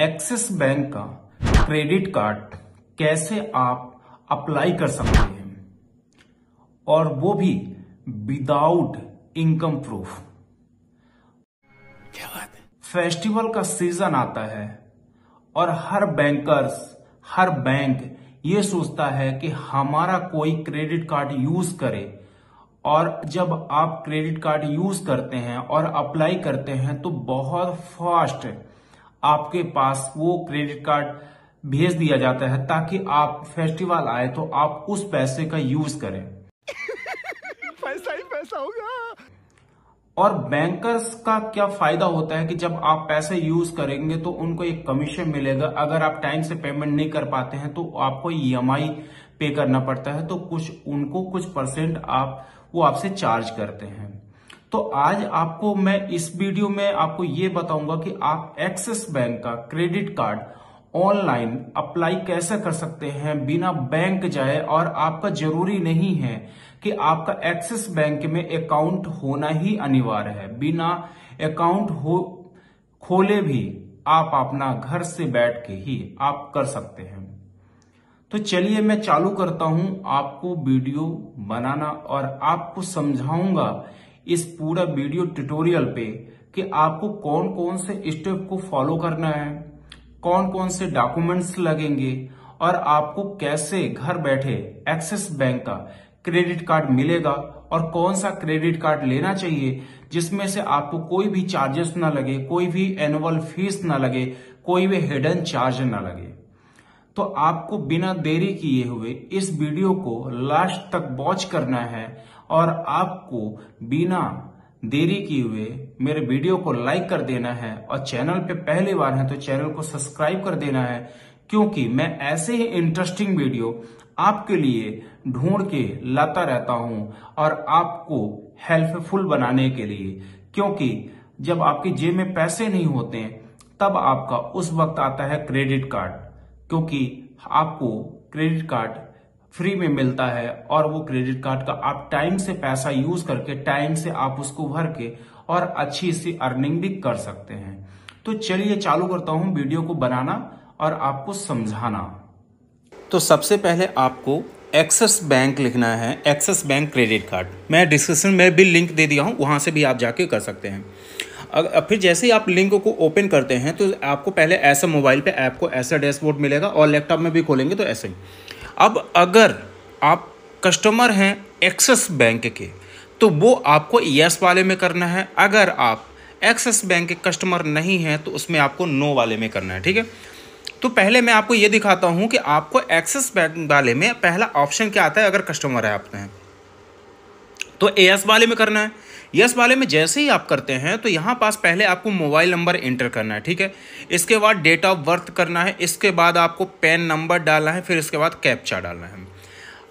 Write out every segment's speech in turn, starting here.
Axis bank का credit card कैसे आप अप्लाई कर सकते हैं और वो भी विदाउट इनकम प्रूफ। क्या बात है। फेस्टिवल का सीजन आता है और हर बैंक ये सोचता है कि हमारा कोई क्रेडिट कार्ड यूज करे, और जब आप क्रेडिट कार्ड यूज करते हैं और अप्लाई करते हैं तो बहुत फास्ट आपके पास वो क्रेडिट कार्ड भेज दिया जाता है ताकि आप फेस्टिवल आए तो आप उस पैसे का यूज करें। पैसा ही पैसा होगा। और बैंकर्स का क्या फायदा होता है कि जब आप पैसे यूज करेंगे तो उनको एक कमीशन मिलेगा। अगर आप टाइम से पेमेंट नहीं कर पाते हैं तो आपको ईएमआई पे करना पड़ता है, तो कुछ परसेंट वो आपसे चार्ज करते हैं। तो आज आपको मैं इस वीडियो में आपको ये बताऊंगा कि आप एक्सिस बैंक का क्रेडिट कार्ड ऑनलाइन अप्लाई कैसे कर सकते हैं बिना बैंक जाए। और आपका जरूरी नहीं है कि आपका एक्सिस बैंक में अकाउंट होना ही अनिवार्य है, बिना अकाउंट खोले भी आप अपना घर से बैठ के ही आप कर सकते हैं। तो चलिए मैं चालू करता हूं आपको वीडियो बनाना और आपको समझाऊंगा इस पूरा वीडियो ट्यूटोरियल पे कि आपको कौन कौन से स्टेप को फॉलो करना है, कौन कौन से डॉक्यूमेंट्स लगेंगे और आपको कैसे घर बैठे एक्सिस बैंक का क्रेडिट कार्ड मिलेगा और कौन सा क्रेडिट कार्ड लेना चाहिए जिसमें से आपको कोई भी चार्जेस ना लगे, कोई भी एनुअल फीस ना लगे, कोई भी हिडन चार्ज ना लगे। तो आपको बिना देरी किए हुए इस वीडियो को लास्ट तक वॉच करना है और आपको बिना देरी किए हुए मेरे वीडियो को लाइक कर देना है और चैनल पे पहली बार है तो चैनल को सब्सक्राइब कर देना है, क्योंकि मैं ऐसे ही इंटरेस्टिंग वीडियो आपके लिए ढूंढ के लाता रहता हूं और आपको हेल्पफुल बनाने के लिए। क्योंकि जब आपकी जेब में पैसे नहीं होते तब आपका उस वक्त आता है क्रेडिट कार्ड, क्योंकि आपको क्रेडिट कार्ड फ्री में मिलता है और वो क्रेडिट कार्ड का आप टाइम से पैसा यूज करके टाइम से आप उसको भर के और अच्छी सी अर्निंग भी कर सकते हैं। तो चलिए चालू करता हूं वीडियो को बनाना और आपको समझाना। तो सबसे पहले आपको एक्सिस बैंक लिखना है, एक्सिस बैंक क्रेडिट कार्ड। मैं डिस्क्रिप्शन में भी लिंक दे दिया हूं, वहां से भी आप जाके कर सकते हैं। फिर जैसे ही आप लिंक को ओपन करते हैं तो आपको पहले ऐसा मोबाइल पे ऐप को ऐसा डैशबोर्ड मिलेगा और लैपटॉप में भी खोलेंगे तो ऐसे ही। अब अगर आप कस्टमर हैं एक्सिस बैंक के तो वो आपको यस वाले में करना है। अगर आप एक्सिस बैंक के कस्टमर नहीं हैं तो उसमें आपको नो वाले में करना है, ठीक है। तो पहले मैं आपको ये दिखाता हूँ कि आपको एक्सिस बैंक वाले में पहला ऑप्शन क्या आता है। अगर कस्टमर है आपने तो यस वाले में करना है। यस वाले में जैसे ही आप करते हैं तो यहाँ पास पहले आपको मोबाइल नंबर एंटर करना है, ठीक है। इसके बाद डेट ऑफ बर्थ करना है, इसके बाद आपको पैन नंबर डालना है, फिर इसके बाद कैप्चा डालना है।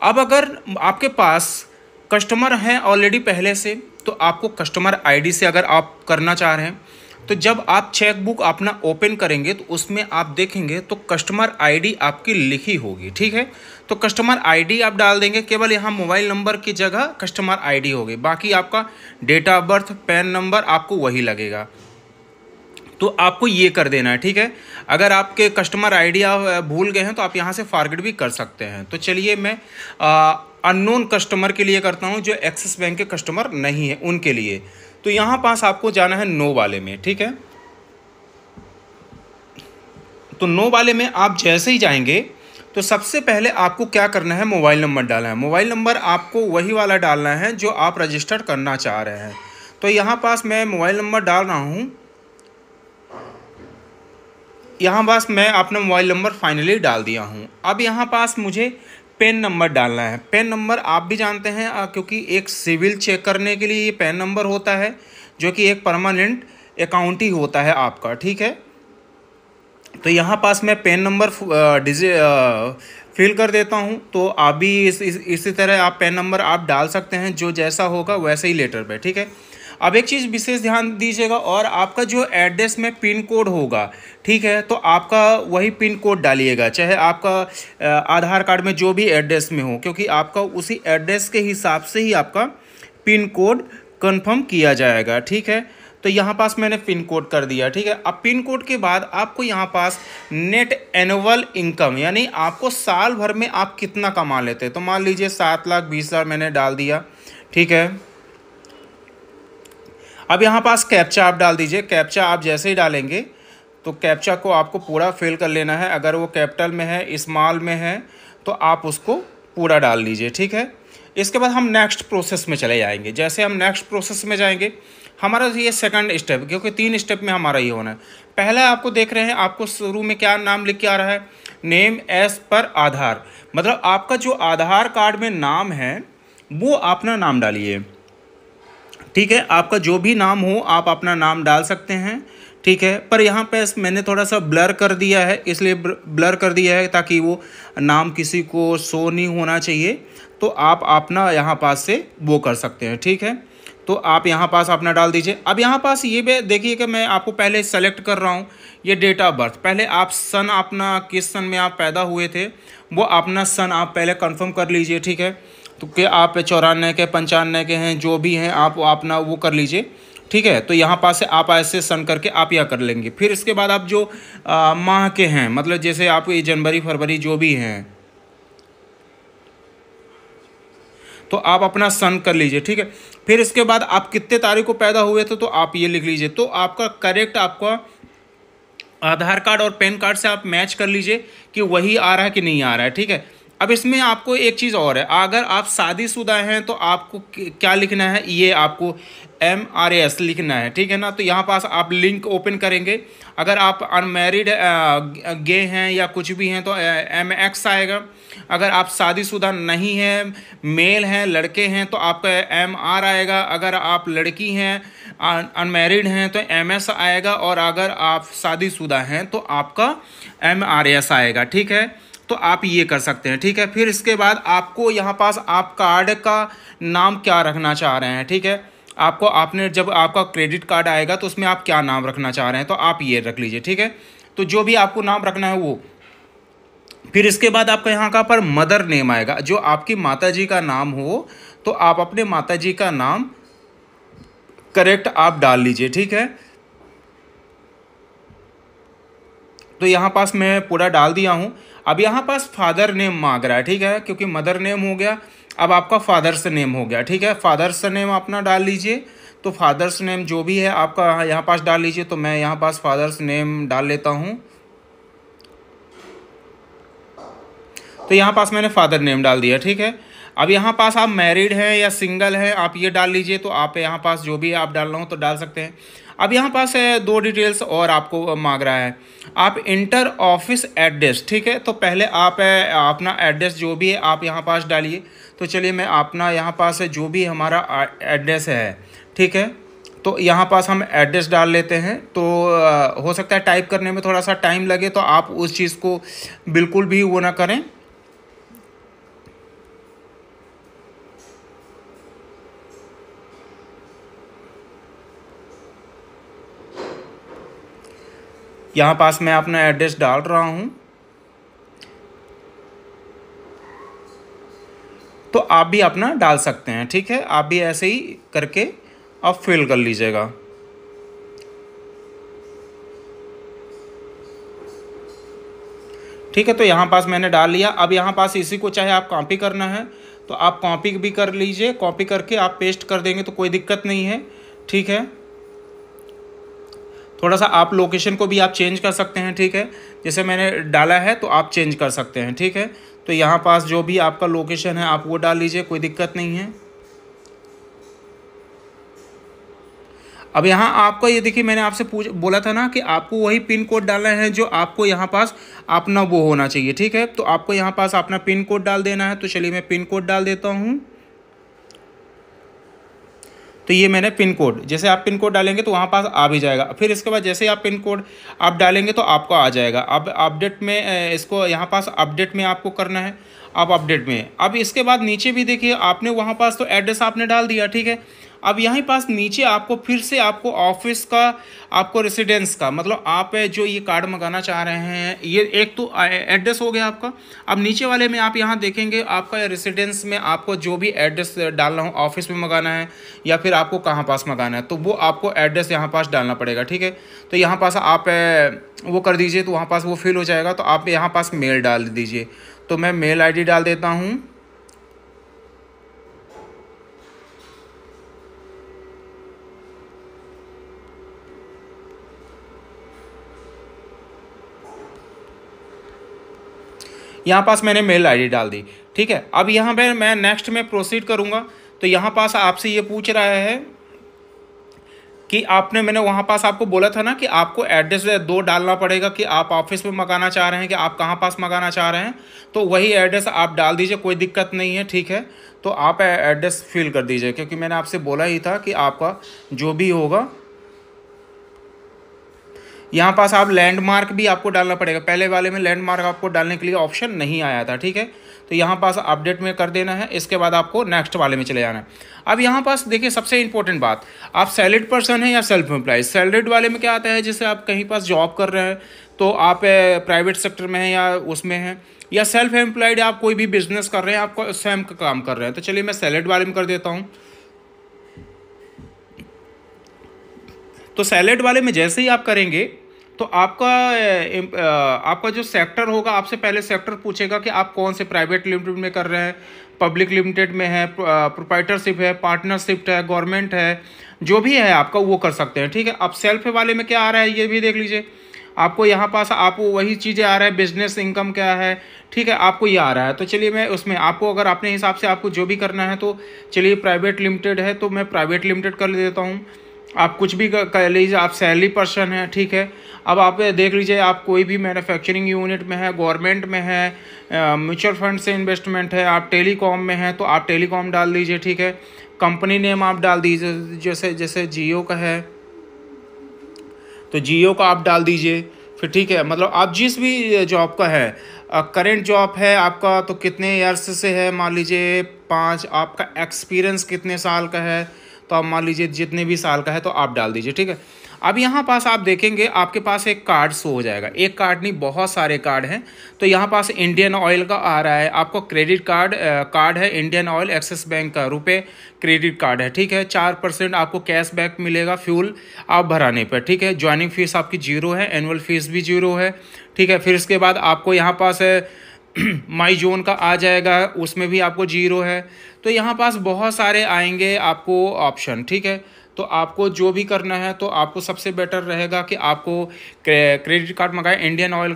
अब अगर आपके पास कस्टमर हैं ऑलरेडी पहले से तो आपको कस्टमर आईडी से अगर आप करना चाह रहे हैं तो जब आप चेकबुक अपना ओपन करेंगे तो उसमें आप देखेंगे तो कस्टमर आईडी आपकी लिखी होगी, ठीक है। तो कस्टमर आईडी आप डाल देंगे, केवल यहाँ मोबाइल नंबर की जगह कस्टमर आईडी होगी, बाकी आपका date of birth PAN number आपको वही लगेगा। तो आपको ये कर देना है, ठीक है। अगर आपके कस्टमर आईडी आप भूल गए हैं तो आप यहाँ से फॉरगेट भी कर सकते हैं। तो चलिए मैं अननोन कस्टमर के लिए करता हूँ, जो एक्सिस बैंक के कस्टमर नहीं है उनके लिए। तो यहाँ पास आपको जाना है नो वाले में, ठीक है। तो नो वाले में आप जैसे ही जाएंगे तो सबसे पहले आपको क्या करना है, मोबाइल नंबर डालना है। मोबाइल नंबर आपको वही वाला डालना है जो आप रजिस्टर करना चाह रहे हैं। तो यहाँ पास मैं मोबाइल नंबर डाल रहा हूँ। यहाँ पास मैं अपना मोबाइल नंबर फाइनली डाल दिया हूँ। अब यहाँ पास मुझे पैन नंबर डालना है। पैन नंबर आप भी जानते हैं क्योंकि एक सिविल चेक करने के लिए ये पैन नंबर होता है, जो कि एक परमानेंट अकाउंट ही होता है आपका, ठीक है। तो यहाँ पास मैं पैन नंबर फिल कर देता हूँ। तो आप भी इसी तरह आप पैन नंबर आप डाल सकते हैं, जो जैसा होगा वैसे ही लेटर पे, ठीक है। अब एक चीज़ विशेष ध्यान दीजिएगा, और आपका जो एड्रेस में पिन कोड होगा, ठीक है, तो आपका वही पिन कोड डालिएगा, चाहे आपका आधार कार्ड में जो भी एड्रेस में हो, क्योंकि आपका उसी एड्रेस के हिसाब से ही आपका पिन कोड कंफर्म किया जाएगा, ठीक है। तो यहाँ पास मैंने पिन कोड कर दिया, ठीक है। अब पिन कोड के बाद आपको यहाँ पास नेट एनुअल इनकम, यानी आपको साल भर में आप कितना कमा लेते हैं, तो मान लीजिए 7,20,000 मैंने डाल दिया, ठीक है। अब यहाँ पास कैप्चा आप डाल दीजिए। कैप्चा आप जैसे ही डालेंगे तो कैप्चा को आपको पूरा फिल कर लेना है। अगर वो कैपिटल में है, स्मॉल में है, तो आप उसको पूरा डाल लीजिए, ठीक है। इसके बाद हम नेक्स्ट प्रोसेस में चले जाएंगे। जैसे हम नेक्स्ट प्रोसेस में जाएंगे, हमारा ये सेकंड स्टेप, क्योंकि 3 स्टेप में हमारा ये होना है। पहला आपको देख रहे हैं, आपको शुरू में क्या नाम लिख के आ रहा है, नेम एज पर आधार, मतलब आपका जो आधार कार्ड में नाम है वो अपना नाम डालिए, ठीक है। आपका जो भी नाम हो आप अपना नाम डाल सकते हैं, ठीक है। पर यहाँ पे मैंने थोड़ा सा ब्लर कर दिया है, इसलिए ब्लर कर दिया है ताकि वो नाम किसी को शो नहीं होना चाहिए। तो आप अपना यहाँ पास से वो कर सकते हैं, ठीक है। तो आप यहाँ पास अपना डाल दीजिए। अब यहाँ पास ये भी देखिए कि मैं आपको पहले सेलेक्ट कर रहा हूँ ये डेट ऑफ बर्थ। पहले आप सन अपना किस सन में आप पैदा हुए थे वो अपना सन आप पहले कंफर्म कर लीजिए, ठीक है। तो कि आप 94 के 95 के हैं, जो भी हैं आप अपना वो कर लीजिए, ठीक है। तो यहाँ पास से आप ऐसे सन करके आप यह कर लेंगे। फिर इसके बाद आप जो माह के हैं, मतलब जैसे आप ये जनवरी फरवरी जो भी हैं, तो आप अपना सन कर लीजिए, ठीक है। फिर इसके बाद आप कितने तारीख को पैदा हुए थे तो आप ये लिख लीजिए। तो आपका करेक्ट आपका आधार कार्ड और पैन कार्ड से आप मैच कर लीजिए कि वही आ रहा है कि नहीं आ रहा है, ठीक है। अब इसमें आपको एक चीज़ और है, अगर आप शादीशुदा हैं तो आपको क्या लिखना है, ये आपको MRAS लिखना है, ठीक है ना। तो यहाँ पास आप लिंक ओपन करेंगे। अगर आप अनमैरिड गे हैं या कुछ भी हैं तो MX आएगा। अगर आप शादीशुदा नहीं हैं, मेल हैं, लड़के हैं, तो आपका MR आएगा। अगर आप लड़की हैं, अनमैरिड हैं, तो MS आएगा। और अगर आप शादीशुदा हैं तो आपका MRAS आएगा, ठीक है। तो आप ये कर सकते हैं, ठीक है। फिर इसके बाद आपको यहाँ पास आप कार्ड का नाम क्या रखना चाह रहे हैं, ठीक है। आपको आपने जब आपका क्रेडिट कार्ड आएगा तो उसमें आप क्या नाम रखना चाह रहे हैं तो आप ये रख लीजिए, ठीक है। तो जो भी आपको नाम रखना है वो। फिर इसके बाद आपका यहाँ का पर मदर नेम आएगा, जो आपकी माताजी का नाम हो तो आप अपने माताजी का नाम करेक्ट आप डाल लीजिए, ठीक है। तो यहाँ पास मैं पूरा डाल दिया हूँ। अब यहाँ पास फादर नेम मांग रहा है, ठीक है, क्योंकि मदर नेम हो गया, अब आपका फादर्स नेम हो गया, ठीक है। फादर्स नेम अपना डाल लीजिए। तो फादर्स नेम जो भी है आपका यहाँ पास डाल लीजिए। तो मैं यहाँ पास फादर्स नेम डाल लेता हूँ। तो यहाँ पास मैंने फादर नेम डाल दिया, ठीक है। अब यहाँ पास आप मैरिड हैं या सिंगल हैं आप ये डाल लीजिए। तो आप यहाँ पास जो भी आप डालना हो तो डाल सकते हैं। अब यहाँ पास 2 डिटेल्स और आपको मांग रहा है, आप इंटर ऑफिस एड्रेस, ठीक है। तो पहले आप अपना एड्रेस जो भी है आप यहाँ पास डालिए। तो चलिए मैं अपना यहाँ पास जो भी हमारा एड्रेस है, ठीक है, तो यहाँ पास हम एड्रेस डाल लेते हैं। तो हो सकता है टाइप करने में थोड़ा सा टाइम लगे, तो आप उस चीज़ को बिल्कुल भी वो ना करें। यहाँ पास मैं अपना एड्रेस डाल रहा हूँ। तो आप भी अपना डाल सकते हैं, ठीक है। आप भी ऐसे ही करके आप फिल कर लीजिएगा। ठीक है, तो यहाँ पास मैंने डाल लिया। अब यहाँ पास इसी को चाहे आप कॉपी करना है तो आप कॉपी भी कर लीजिए। कॉपी करके आप पेस्ट कर देंगे तो कोई दिक्कत नहीं है, ठीक है। थोड़ा सा आप लोकेशन को भी आप चेंज कर सकते हैं, ठीक है। जैसे मैंने डाला है तो आप चेंज कर सकते हैं, ठीक है। तो यहाँ पास जो भी आपका लोकेशन है आप वो डाल लीजिए, कोई दिक्कत नहीं है। अब यहाँ आपको ये देखिए, मैंने आपसे बोला था ना कि आपको वही पिन कोड डालना है जो आपको यहाँ पास अपना वो होना चाहिए, ठीक है। तो आपको यहाँ पास अपना पिन कोड डाल देना है। तो चलिए मैं पिन कोड डाल देता हूँ। तो ये मैंने पिन कोड, जैसे आप पिन कोड डालेंगे तो वहाँ पास आ भी जाएगा। फिर इसके बाद जैसे आप पिन कोड आप डालेंगे तो आपको आ जाएगा। अब अपडेट में इसको यहाँ पास अपडेट में आपको करना है। अब अपडेट में अब इसके बाद नीचे भी देखिए आपने वहाँ पास तो एड्रेस आपने डाल दिया, ठीक है। अब यहाँ पास नीचे आपको फिर से आपको ऑफिस का, आपको रेसिडेंस का, मतलब आप जो ये कार्ड मंगाना चाह रहे हैं, ये एक तो एड्रेस हो गया आपका। अब नीचे वाले में आप यहाँ देखेंगे आपका रेसिडेंस में आपको जो भी एड्रेस डालना हो, ऑफिस में मंगाना है या फिर आपको कहाँ पास मंगाना है, तो वो आपको एड्रेस यहाँ पास डालना पड़ेगा, ठीक है। तो यहाँ पास आप वो कर दीजिए, तो वहाँ पास वो फिल हो जाएगा। तो आप यहाँ पास मेल डाल दीजिए, तो मैं मेल ID डाल देता हूँ। यहाँ पास मैंने मेल ID डाल दी, ठीक है। अब यहाँ पे मैं नेक्स्ट में प्रोसीड करूँगा। तो यहाँ पास आपसे ये पूछ रहा है कि मैंने वहाँ पास आपको बोला था ना कि आपको एड्रेस 2 डालना पड़ेगा, कि आप ऑफिस में मंगाना चाह रहे हैं कि आप कहाँ पास मंगाना चाह रहे हैं। तो वही एड्रेस आप डाल दीजिए, कोई दिक्कत नहीं है, ठीक है। तो आप एड्रेस फिल कर दीजिए, क्योंकि मैंने आपसे बोला ही था कि आपका जो भी होगा, यहाँ पास आप लैंडमार्क भी आपको डालना पड़ेगा। पहले वाले में लैंडमार्क आपको डालने के लिए ऑप्शन नहीं आया था, ठीक है। तो यहाँ पास अपडेट में कर देना है, इसके बाद आपको नेक्स्ट वाले में चले जाना है। अब यहाँ पास देखिए सबसे इंपॉर्टेंट बात, आप सैलरीड पर्सन है या सेल्फ एम्प्लॉय। सैलरीड वाले में क्या आता है, जैसे आप कहीं पास जॉब कर रहे हैं तो आप प्राइवेट सेक्टर में हैं या उसमें हैं, या सेल्फ एम्प्लॉयड आप कोई भी बिजनेस कर रहे हैं, आपको स्वयं का काम कर रहे हैं। तो चलिए मैं सैलरीड वाले में कर देता हूँ। तो सैलरीड वाले में जैसे ही आप करेंगे तो आपका जो सेक्टर होगा, आपसे पहले सेक्टर पूछेगा कि आप कौन से प्राइवेट लिमिटेड में कर रहे हैं, पब्लिक लिमिटेड में है, प्रोप्राइटरशिप है, पार्टनरशिप है, गवर्नमेंट है, जो भी है आपका वो कर सकते हैं, ठीक है। अब सेल्फ वाले में क्या आ रहा है ये भी देख लीजिए। आपको यहाँ पास आपको वही चीज़ें आ रहा है, बिजनेस इनकम क्या है, ठीक है, आपको ये आ रहा है। तो चलिए मैं उसमें आपको अगर अपने हिसाब से आपको जो भी करना है, तो चलिए प्राइवेट लिमिटेड है तो मैं प्राइवेट लिमिटेड कर देता हूँ। आप कुछ भी कर लीजिए, आप सैलरी पर्सन हैं, ठीक है। अब आप देख लीजिए, आप कोई भी मैन्युफैक्चरिंग यूनिट में है, गवर्नमेंट में है, म्यूचुअल फंड से इन्वेस्टमेंट है, आप टेलीकॉम में हैं तो आप टेलीकॉम डाल दीजिए, ठीक है। कंपनी नेम आप डाल दीजिए, जैसे जियो का है तो जियो का आप डाल दीजिए, फिर ठीक है। मतलब आप जिस भी जॉब का है, करेंट जॉब है आपका तो कितने ईयर्स से है, मान लीजिए 5, आपका एक्सपीरियंस कितने साल का है, तो आप मान लीजिए जितने भी साल का है तो आप डाल दीजिए, ठीक है। अब यहाँ पास आप देखेंगे आपके पास एक कार्ड शो हो जाएगा, एक कार्ड नहीं बहुत सारे कार्ड हैं। तो यहाँ पास इंडियन ऑयल का आ रहा है, आपको क्रेडिट कार्ड है इंडियन ऑयल एक्सिस बैंक का, रुपए क्रेडिट कार्ड है, ठीक है। 4% आपको कैशबैक मिलेगा फ्यूल आप भराने पर, ठीक है। ज्वाइनिंग फीस आपकी 0 है, एनुअल फीस भी 0 है, ठीक है। फिर इसके बाद आपको यहाँ पास माई जोन का आ जाएगा, उसमें भी आपको 0 है। तो यहाँ पास बहुत सारे आएंगे आपको ऑप्शन, ठीक है। तो आपको जो भी करना है तो आपको सबसे बेटर रहेगा कि आपको क्रेडिट कार्ड मंगाए इंडियन ऑयल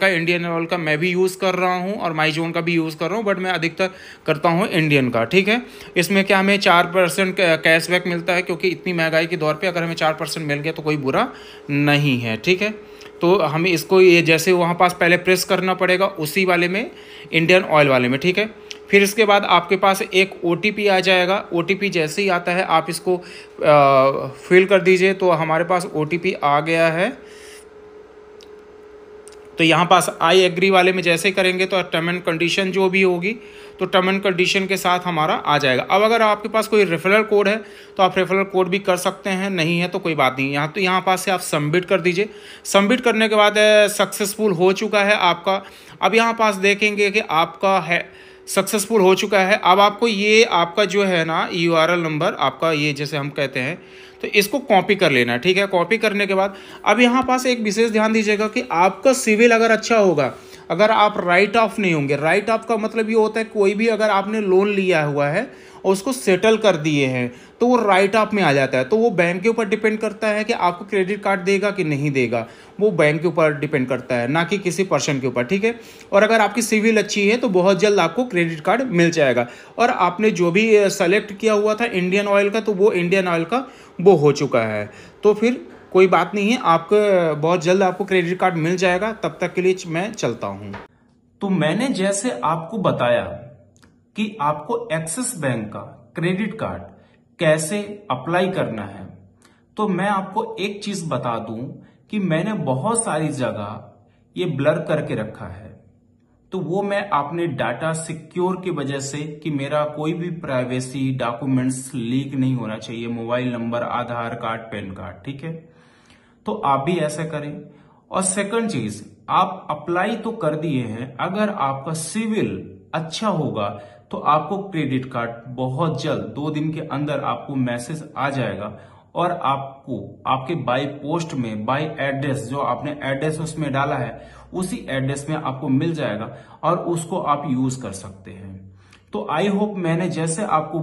का मैं भी यूज़ कर रहा हूँ और माई जोन का भी यूज़ कर रहा हूँ, बट मैं अधिकतर करता हूँ इंडियन का, ठीक है। इसमें क्या हमें 4% कैशबैक मिलता है, क्योंकि इतनी महंगाई के दौर पे अगर हमें 4% मिल गया तो कोई बुरा नहीं है, ठीक है। तो हमें इसको ये जैसे वहाँ पास पहले प्रेस करना पड़ेगा उसी वाले में, इंडियन ऑयल वाले में, ठीक है। फिर इसके बाद आपके पास एक OTP आ जाएगा। OTP जैसे ही आता है आप इसको फिल कर दीजिए। तो हमारे पास OTP आ गया है। तो यहाँ पास आई एग्री वाले में जैसे करेंगे तो टर्म एंड कंडीशन जो भी होगी तो टर्म एंड कंडीशन के साथ हमारा आ जाएगा। अब अगर आपके पास कोई रेफरल कोड है तो आप रेफरल कोड भी कर सकते हैं, नहीं है तो कोई बात नहीं। यहाँ पास से आप सबमिट कर दीजिए। सबमिट करने के बाद सक्सेसफुल हो चुका है आपका। अब यहाँ पास देखेंगे कि आपका है सक्सेसफुल हो चुका है। अब आपको ये आपका जो है ना URL नंबर आपका, ये जैसे हम कहते हैं, तो इसको कॉपी कर लेना है, ठीक है। कॉपी करने के बाद अब यहाँ पास एक विशेष ध्यान दीजिएगा कि आपका सिविल अगर अच्छा होगा, अगर आप राइट ऑफ नहीं होंगे। राइट ऑफ का मतलब ये होता है कोई भी अगर आपने लोन लिया हुआ है और उसको सेटल कर दिए हैं तो वो राइट ऑफ में आ जाता है। तो वो बैंक के ऊपर डिपेंड करता है कि आपको क्रेडिट कार्ड देगा कि नहीं देगा, वो बैंक के ऊपर डिपेंड करता है, ना कि किसी पर्सन के ऊपर, ठीक है। और अगर आपकी सिविल अच्छी है तो बहुत जल्द आपको क्रेडिट कार्ड मिल जाएगा। और आपने जो भी सेलेक्ट किया हुआ था इंडियन ऑयल का, तो वो इंडियन ऑयल का वो हो चुका है। तो फिर कोई बात नहीं है, आपको बहुत जल्द आपको क्रेडिट कार्ड मिल जाएगा। तब तक के लिए मैं चलता हूं। तो मैंने जैसे आपको बताया कि आपको एक्सिस बैंक का क्रेडिट कार्ड कैसे अप्लाई करना है, तो मैं आपको एक चीज बता दूं कि मैंने बहुत सारी जगह ये ब्लर करके रखा है। तो वो मैं अपने डाटा सिक्योर की वजह से कि मेरा कोई भी प्राइवेसी डॉक्यूमेंट्स लीक नहीं होना चाहिए, मोबाइल नंबर, आधार कार्ड, पैन कार्ड, ठीक है। तो आप भी ऐसा करें। और सेकंड चीज, आप अप्लाई तो कर दिए हैं, अगर आपका सिविल अच्छा होगा तो आपको क्रेडिट कार्ड बहुत जल्द 2 दिन के अंदर आपको मैसेज आ जाएगा और आपको आपके बाय पोस्ट में, बाय एड्रेस, जो आपने एड्रेस उसमें डाला है उसी एड्रेस में आपको मिल जाएगा और उसको आप यूज कर सकते हैं। तो आई होप मैंने जैसे आपको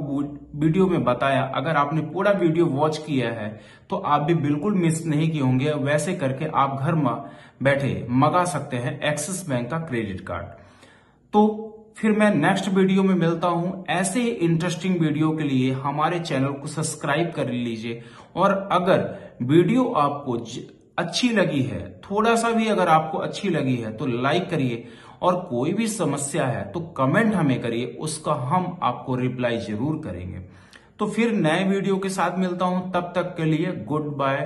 वीडियो में बताया, अगर आपने पूरा वीडियो वॉच किया है तो आप भी बिल्कुल मिस नहीं किए होंगे। वैसे करके आप घर में बैठे मंगा सकते हैं एक्सिस बैंक का क्रेडिट कार्ड। तो फिर मैं नेक्स्ट वीडियो में मिलता हूं। ऐसे ही इंटरेस्टिंग वीडियो के लिए हमारे चैनल को सब्सक्राइब कर लीजिए। और अगर वीडियो आपको अच्छी लगी है, थोड़ा सा भी अगर आपको अच्छी लगी है तो लाइक करिए, और कोई भी समस्या है तो कमेंट हमें करिए, उसका हम आपको रिप्लाई जरूर करेंगे। तो फिर नए वीडियो के साथ मिलता हूं, तब तक के लिए गुड बाय।